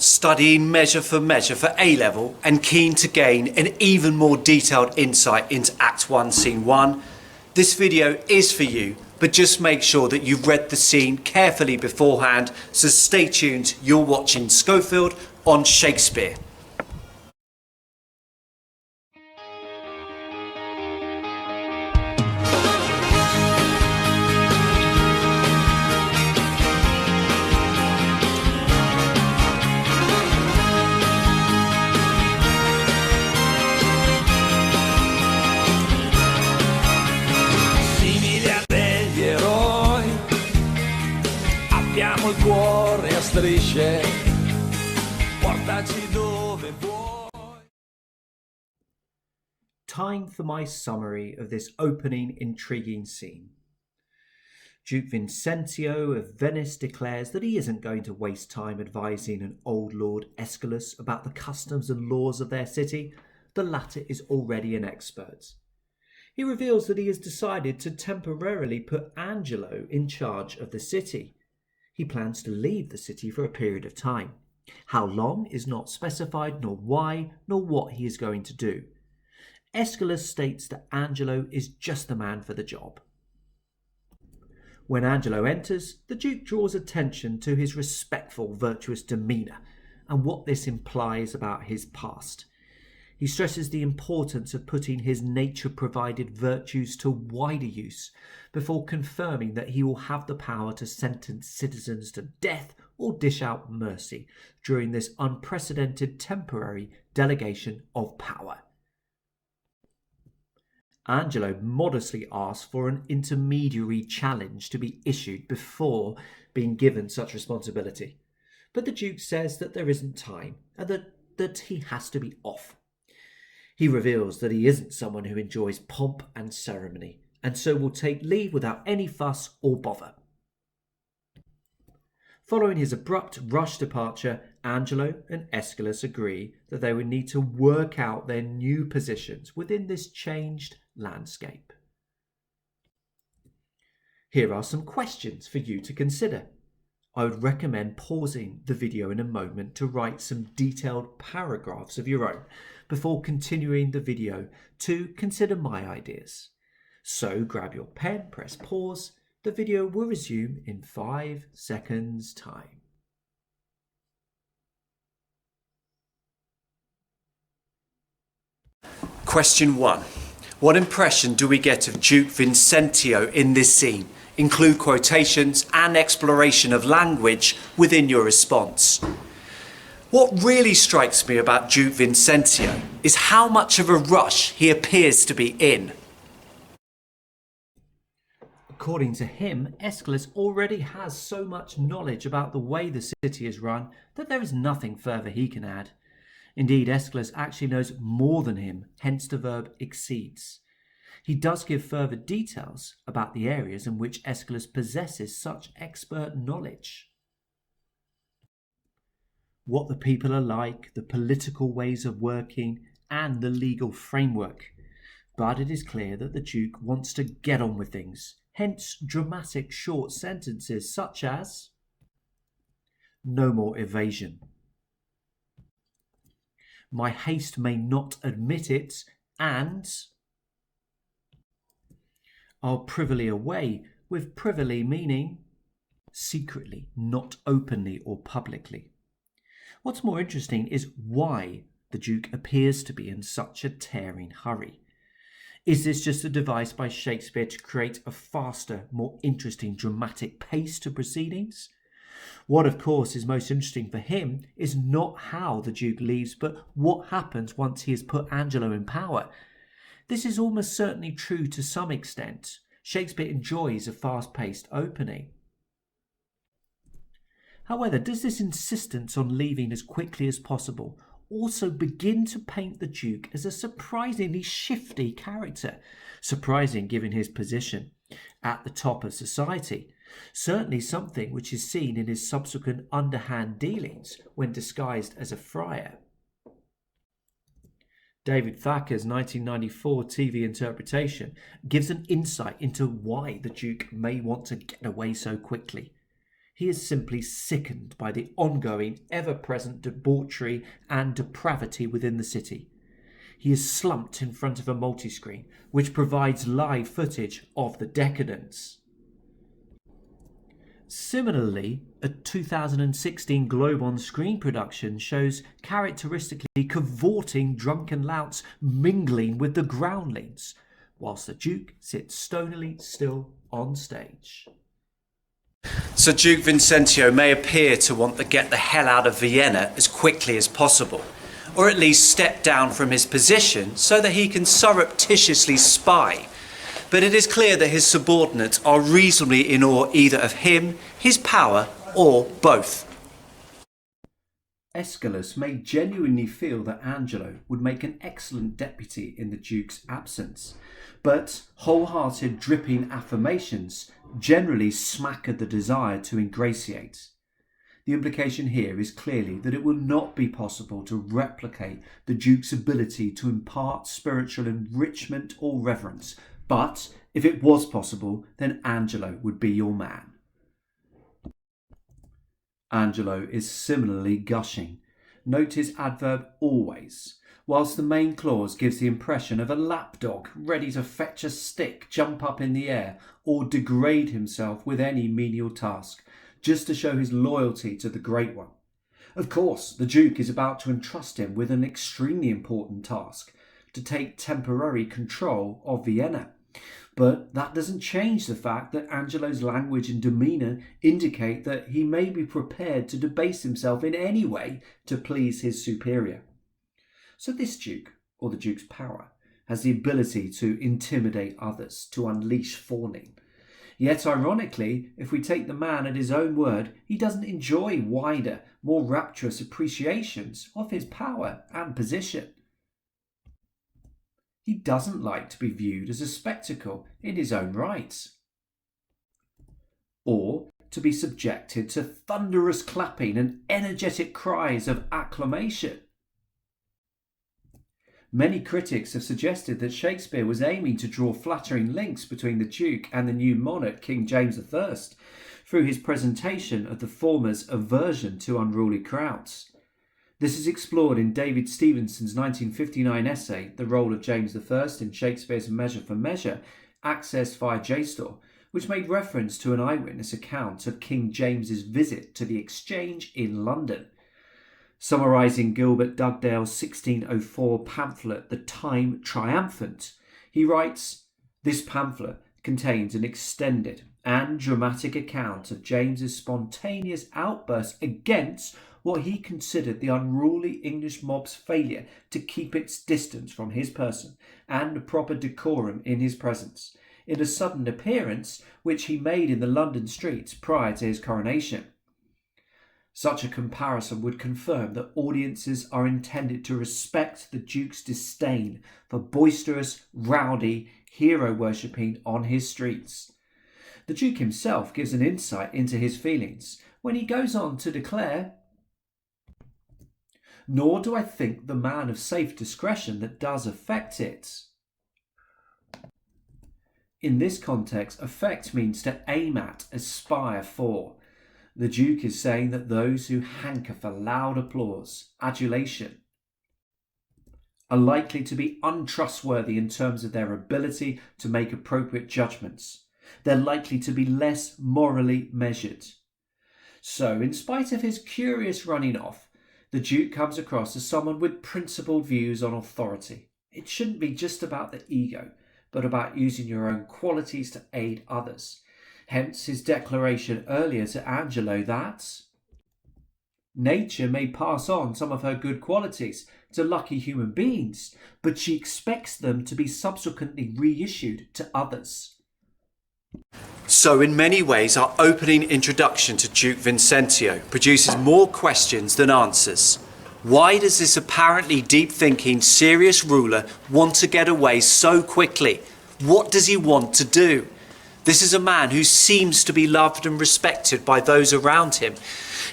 studying measure for A-level and keen to gain an even more detailed insight into Act 1, Scene 1, this video is for you, but just make sure that you've read the scene carefully beforehand, so stay tuned, you're watching Schofield on Shakespeare. Il cuore a strisce, portaci dove vuoi. Time for my summary of this opening intriguing scene. Duke Vincentio of Venice declares that he isn't going to waste time advising an old Lord Aeschylus about the customs and laws of their city. The latter is already an expert. He reveals that he has decided to temporarily put Angelo in charge of the city. He plans to leave the city for a period of time. How long is not specified, nor why, nor what he is going to do. Aeschylus states that Angelo is just the man for the job. When Angelo enters, the Duke draws attention to his respectful, virtuous demeanour and what this implies about his past. He stresses the importance of putting his nature-provided virtues to wider use before confirming that he will have the power to sentence citizens to death or dish out mercy during this unprecedented temporary delegation of power. Angelo modestly asks for an intermediary challenge to be issued before being given such responsibility, but the Duke says that there isn't time and that he has to be off. He reveals that he isn't someone who enjoys pomp and ceremony, and so will take leave without any fuss or bother. Following his abrupt rush departure, Angelo and Aeschylus agree that they would need to work out their new positions within this changed landscape. Here are some questions for you to consider. I would recommend pausing the video in a moment to write some detailed paragraphs of your own before continuing the video to consider my ideas. So grab your pen, press pause. The video will resume in 5 seconds time. Question 1. What impression do we get of Duke Vincentio in this scene? Include quotations and exploration of language within your response. What really strikes me about Duke Vincentio is how much of a rush he appears to be in. According to him, Aeschylus already has so much knowledge about the way the city is run that there is nothing further he can add. Indeed, Aeschylus actually knows more than him, hence the verb exceeds. He does give further details about the areas in which Aeschylus possesses such expert knowledge. What the people are like, the political ways of working, and the legal framework. But it is clear that the Duke wants to get on with things, hence dramatic short sentences such as "No more evasion," "My haste may not admit it," and "I'll privily away," with privily meaning secretly, not openly or publicly. What's more interesting is why the Duke appears to be in such a tearing hurry. Is this just a device by Shakespeare to create a faster, more interesting dramatic pace to proceedings? What, of course, is most interesting for him is not how the Duke leaves, but what happens once he has put Angelo in power. This is almost certainly true to some extent. Shakespeare enjoys a fast-paced opening. However, does this insistence on leaving as quickly as possible also begin to paint the Duke as a surprisingly shifty character? Surprising given his position at the top of society. Certainly something which is seen in his subsequent underhand dealings when disguised as a friar. David Thacker's 1994 TV interpretation gives an insight into why the Duke may want to get away so quickly. He is simply sickened by the ongoing, ever-present debauchery and depravity within the city. He is slumped in front of a multiscreen, which provides live footage of the decadence. Similarly, a 2016 Globe on Screen production shows characteristically cavorting drunken louts mingling with the groundlings, whilst the Duke sits stonily still on stage. So Duke Vincentio may appear to want to get the hell out of Vienna as quickly as possible, or at least step down from his position so that he can surreptitiously spy. But it is clear that his subordinates are reasonably in awe either of him, his power, or both. Aeschylus may genuinely feel that Angelo would make an excellent deputy in the Duke's absence, but wholehearted dripping affirmations generally smack of the desire to ingratiate. The implication here is clearly that it will not be possible to replicate the Duke's ability to impart spiritual enrichment or reverence, but if it was possible, then Angelo would be your man. Angelo is similarly gushing. Note his adverb always, whilst the main clause gives the impression of a lapdog ready to fetch a stick, jump up in the air, or degrade himself with any menial task, just to show his loyalty to the Great One. Of course, the Duke is about to entrust him with an extremely important task, to take temporary control of Vienna. But that doesn't change the fact that Angelo's language and demeanour indicate that he may be prepared to debase himself in any way to please his superior. So this Duke, or the Duke's power, has the ability to intimidate others, to unleash fawning. Yet ironically, if we take the man at his own word, he doesn't enjoy wider, more rapturous appreciations of his power and position. He doesn't like to be viewed as a spectacle in his own right, or to be subjected to thunderous clapping and energetic cries of acclamation. Many critics have suggested that Shakespeare was aiming to draw flattering links between the Duke and the new monarch, King James I, through his presentation of the former's aversion to unruly crowds. This is explored in David Stevenson's 1959 essay, The Role of James I in Shakespeare's Measure for Measure, accessed via JSTOR, which made reference to an eyewitness account of King James's visit to the Exchange in London. Summarising Gilbert Dugdale's 1604 pamphlet, The Time Triumphant, he writes, "This pamphlet contains an extended and dramatic account of James's spontaneous outburst against what he considered the unruly English mob's failure to keep its distance from his person and proper decorum in his presence, in a sudden appearance which he made in the London streets prior to his coronation." Such a comparison would confirm that audiences are intended to respect the Duke's disdain for boisterous, rowdy, hero worshipping on his streets. The Duke himself gives an insight into his feelings when he goes on to declare, "Nor do I think the man of safe discretion that does affect it." In this context, affect means to aim at, aspire for. The Duke is saying that those who hanker for loud applause, adulation, are likely to be untrustworthy in terms of their ability to make appropriate judgments. They're likely to be less morally measured. So, in spite of his curious running off, the Duke comes across as someone with principled views on authority. It shouldn't be just about the ego, but about using your own qualities to aid others. Hence his declaration earlier to Angelo that nature may pass on some of her good qualities to lucky human beings, but she expects them to be subsequently reissued to others. So in many ways, our opening introduction to Duke Vincentio produces more questions than answers. Why does this apparently deep-thinking, serious ruler want to get away so quickly? What does he want to do? This is a man who seems to be loved and respected by those around him.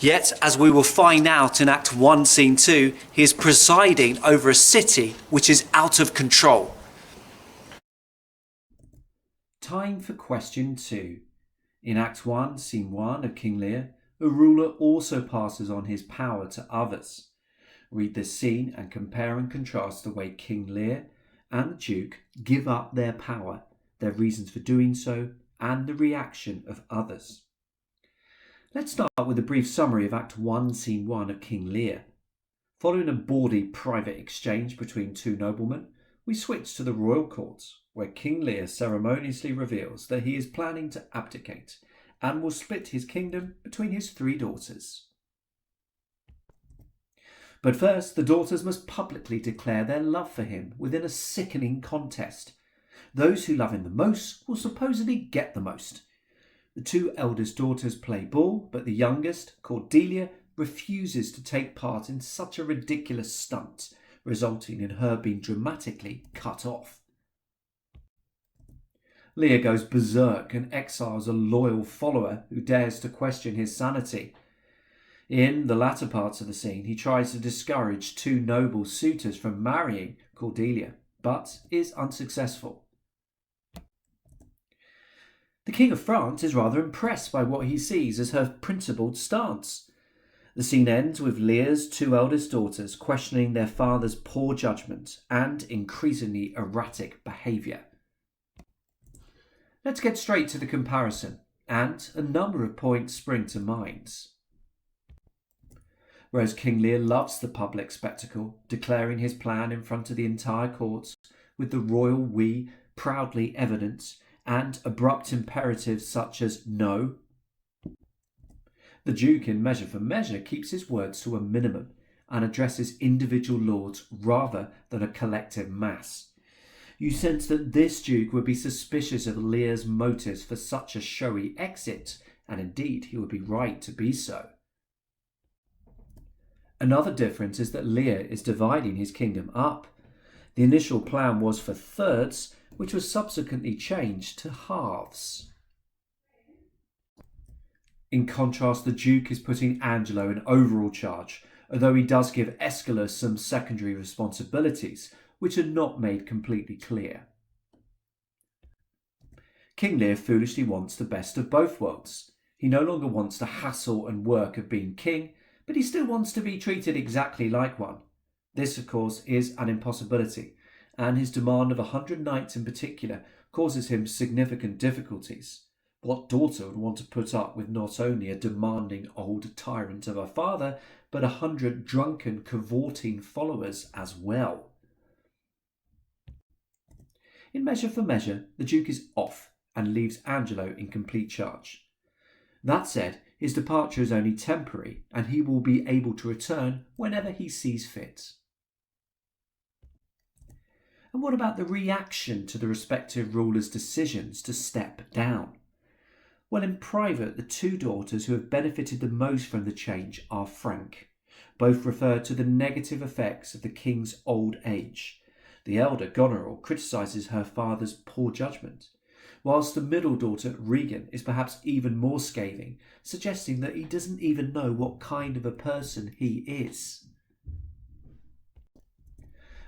Yet, as we will find out in Act 1, Scene 2, he is presiding over a city which is out of control. Time for question 2. In Act 1, Scene 1 of King Lear, a ruler also passes on his power to others. Read this scene and compare and contrast the way King Lear and the Duke give up their power, their reasons for doing so, and the reaction of others. Let's start with a brief summary of Act 1, Scene 1 of King Lear. Following a bawdy private exchange between two noblemen, we switch to the royal courts, where King Lear ceremoniously reveals that he is planning to abdicate and will split his kingdom between his 3 daughters. But first, the daughters must publicly declare their love for him within a sickening contest. Those who love him the most will supposedly get the most. The 2 eldest daughters play ball, but the youngest, Cordelia, refuses to take part in such a ridiculous stunt, resulting in her being dramatically cut off. Lear goes berserk and exiles a loyal follower who dares to question his sanity. In the latter parts of the scene, he tries to discourage 2 noble suitors from marrying Cordelia, but is unsuccessful. The King of France is rather impressed by what he sees as her principled stance. The scene ends with Lear's 2 eldest daughters questioning their father's poor judgment and increasingly erratic behaviour. Let's get straight to the comparison, and a number of points spring to mind. Whereas King Lear loves the public spectacle, declaring his plan in front of the entire court, with the royal we proudly evident, and abrupt imperatives such as no, the Duke in Measure for Measure keeps his words to a minimum and addresses individual lords rather than a collective mass. You sense that this Duke would be suspicious of Lear's motives for such a showy exit, and indeed he would be right to be so. Another difference is that Lear is dividing his kingdom up. The initial plan was for thirds, which was subsequently changed to halves. In contrast, the Duke is putting Angelo in overall charge, although he does give Aeschylus some secondary responsibilities, which are not made completely clear. King Lear foolishly wants the best of both worlds. He no longer wants the hassle and work of being king, but he still wants to be treated exactly like one. This, of course, is an impossibility, and his demand of 100 knights in particular causes him significant difficulties. What daughter would want to put up with not only a demanding old tyrant of a father, but 100 drunken, cavorting followers as well? In Measure for Measure, the Duke is off and leaves Angelo in complete charge. That said, his departure is only temporary, and he will be able to return whenever he sees fit. And what about the reaction to the respective rulers' decisions to step down? Well, in private, the 2 daughters who have benefited the most from the change are frank. Both refer to the negative effects of the king's old age. The elder, Goneril, criticises her father's poor judgment, whilst the middle daughter, Regan, is perhaps even more scathing, suggesting that he doesn't even know what kind of a person he is.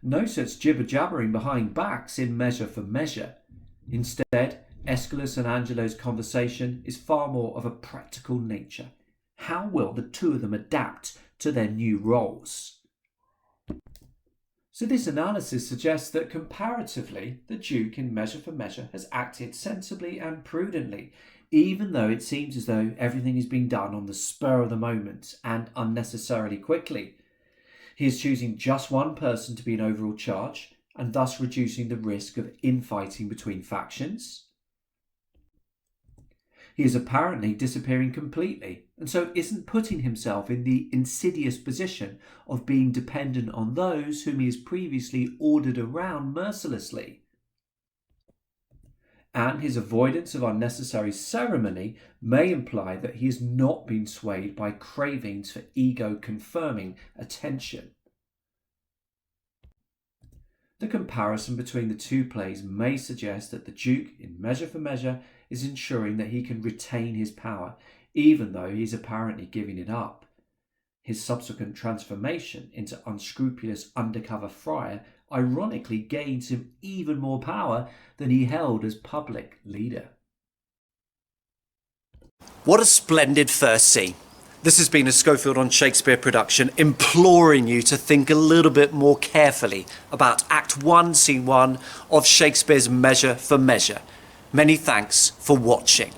No such jibber-jabbering behind backs in Measure for Measure. Instead, Aeschylus and Angelo's conversation is far more of a practical nature. How will the 2 of them adapt to their new roles? So this analysis suggests that comparatively, the Duke in Measure for Measure has acted sensibly and prudently, even though it seems as though everything is being done on the spur of the moment and unnecessarily quickly. He is choosing just one person to be in overall charge, and thus reducing the risk of infighting between factions. He is apparently disappearing completely, and so isn't putting himself in the insidious position of being dependent on those whom he has previously ordered around mercilessly. And his avoidance of unnecessary ceremony may imply that he has not been swayed by cravings for ego-confirming attention. The comparison between the 2 plays may suggest that the Duke in Measure for Measure is ensuring that he can retain his power, even though he is apparently giving it up. His subsequent transformation into unscrupulous undercover friar ironically gains him even more power than he held as public leader. What a splendid first scene. This has been a Schofield on Shakespeare production, imploring you to think a little bit more carefully about Act 1, Scene 1 of Shakespeare's Measure for Measure. Many thanks for watching.